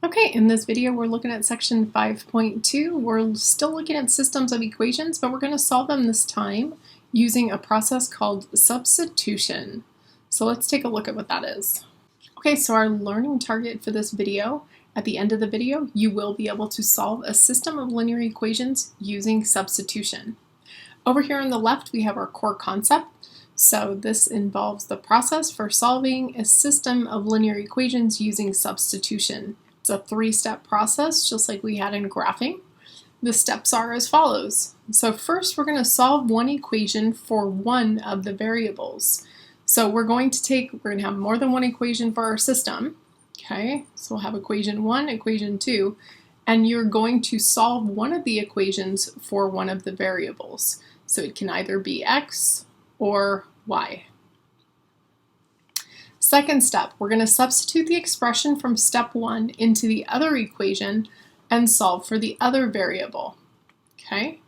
Okay, in this video we're looking at section 5.2. We're still looking at systems of equations, but we're going to solve them this time using a process called substitution. So let's take a look at what that is. Okay, so our learning target for this video, at the end of the video, you will be able to solve a system of linear equations using substitution. Over here on the left we have our core concept. So this involves the process for solving a system of linear equations using substitution. It's a three-step process, just like we had in graphing. The steps are as follows. So first we're going to solve one equation for one of the variables. So we're going to have more than one equation for our system. Okay, so we'll have equation 1, equation 2, and you're going to solve one of the equations for one of the variables. So it can either be x or y. Second step, we're going to substitute the expression from step 1 into the other equation and solve for the other variable. Okay?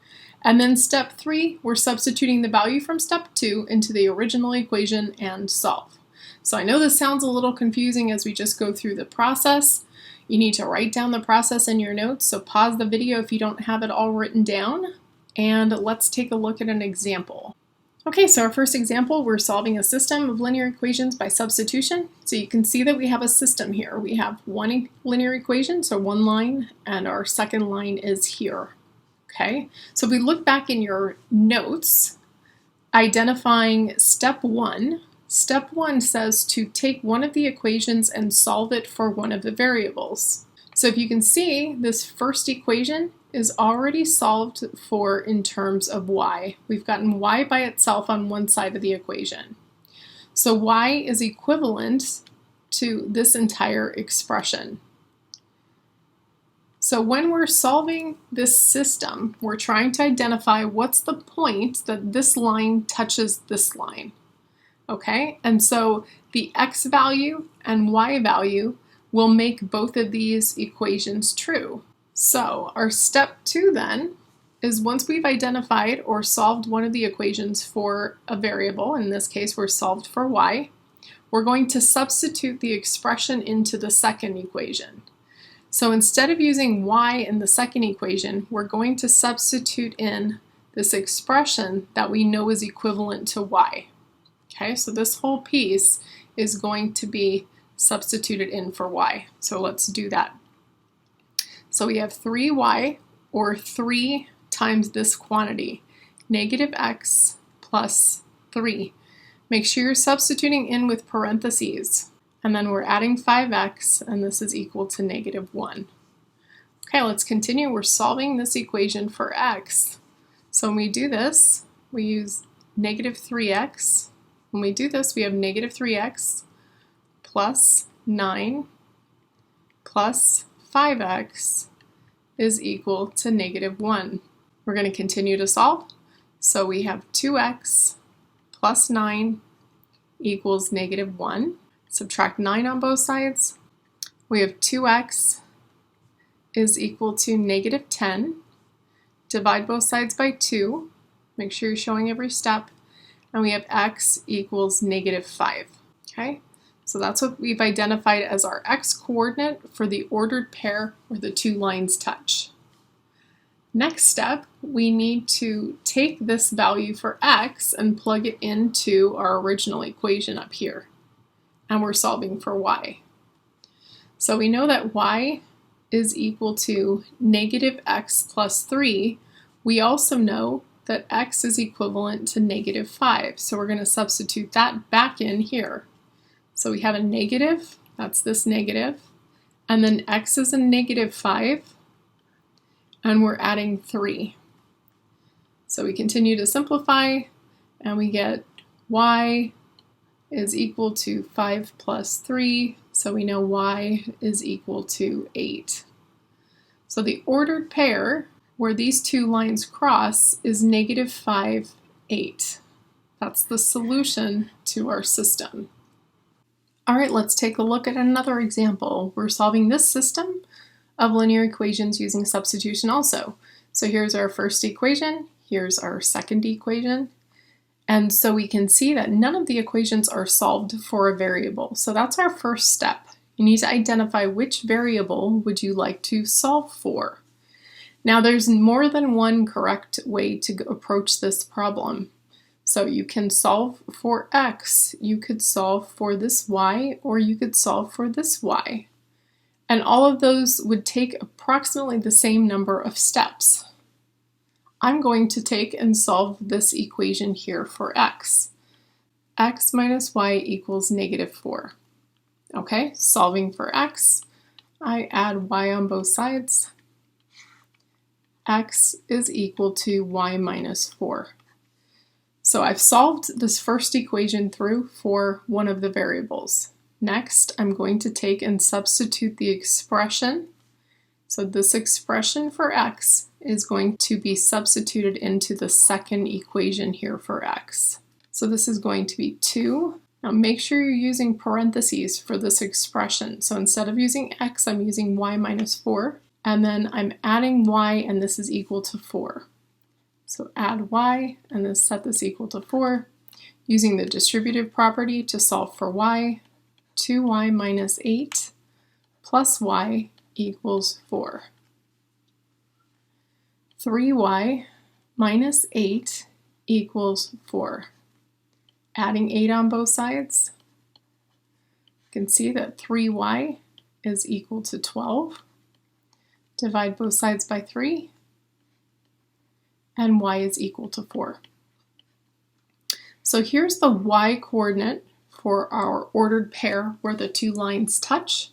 And then step 3, we're substituting the value from step 2 into the original equation and solve. So I know this sounds a little confusing as we just go through the process. You need to write down the process in your notes, so pause the video if you don't have it all written down, and let's take a look at an example. Okay, so our first example, we're solving a system of linear equations by substitution. So you can see that we have a system here. We have one linear equation, so one line, and our second line is here. Okay, so if we look back in your notes, identifying step 1 says to take one of the equations and solve it for one of the variables. So if you can see, this first equation is already solved for in terms of y. We've gotten y by itself on one side of the equation. So y is equivalent to this entire expression. So when we're solving this system, we're trying to identify what's the point that this line touches this line. Okay, and so the x value and y value will make both of these equations true. So our step 2 then is once we've identified or solved one of the equations for a variable, in this case we're solved for y, we're going to substitute the expression into the second equation. So instead of using y in the second equation, we're going to substitute in this expression that we know is equivalent to y. Okay, so this whole piece is going to be substituted in for y. So let's do that. So we have 3y, or 3 times this quantity, negative x plus 3. Make sure you're substituting in with parentheses. And then we're adding 5x, and this is equal to negative 1. Okay, let's continue. We're solving this equation for x. So when we do this, we use negative 3x. When we do this, we have negative 3x plus 9 plus 5x is equal to negative 1. We're going to continue to solve. So we have 2x plus 9 equals negative 1. Subtract 9 on both sides. We have 2x is equal to negative 10. Divide both sides by 2. Make sure you're showing every step. And we have x equals negative 5. Okay? So that's what we've identified as our x-coordinate for the ordered pair where the two lines touch. Next step, we need to take this value for x and plug it into our original equation up here. And we're solving for y. So we know that y is equal to negative x plus 3. We also know that x is equivalent to negative 5. So we're going to substitute that back in here. So we have a negative, that's this negative, and then x is a negative 5, and we're adding 3. So we continue to simplify, and we get y is equal to 5 plus 3, so we know y is equal to 8. So the ordered pair where these two lines cross is negative 5, 8. That's the solution to our system. All right, let's take a look at another example. We're solving this system of linear equations using substitution also. So here's our first equation, here's our second equation, and so we can see that none of the equations are solved for a variable. So that's our first step. You need to identify which variable would you like to solve for. Now there's more than one correct way to approach this problem. So you can solve for x, you could solve for this y, or you could solve for this y. And all of those would take approximately the same number of steps. I'm going to take and solve this equation here for x. X minus y equals -4. Okay, solving for x, I add y on both sides. X is equal to y minus 4. So I've solved this first equation through for one of the variables. Next, I'm going to take and substitute the expression. So this expression for x is going to be substituted into the second equation here for x. So this is going to be 2. Now make sure you're using parentheses for this expression. So instead of using x, I'm using y minus 4. And then I'm adding y, and this is equal to 4. So add y, and then set this equal to 4. Using the distributive property to solve for y, 2y minus 8 plus y equals 4. 3y minus 8 equals 4. Adding 8 on both sides, you can see that 3y is equal to 12. Divide both sides by 3, and y is equal to 4. So here's the y coordinate for our ordered pair where the two lines touch.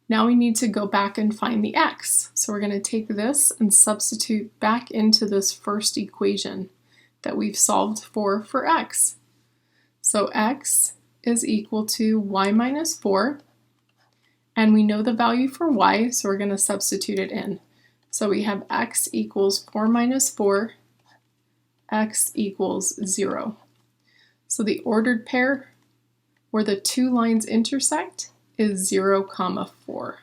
Now we need to go back and find the x. So we're going to take this and substitute back into this first equation that we've solved for x. So x is equal to y minus 4. And we know the value for y, so we're going to substitute it in. So we have x equals 4 minus 4, x equals 0. So the ordered pair where the two lines intersect is 0, 4.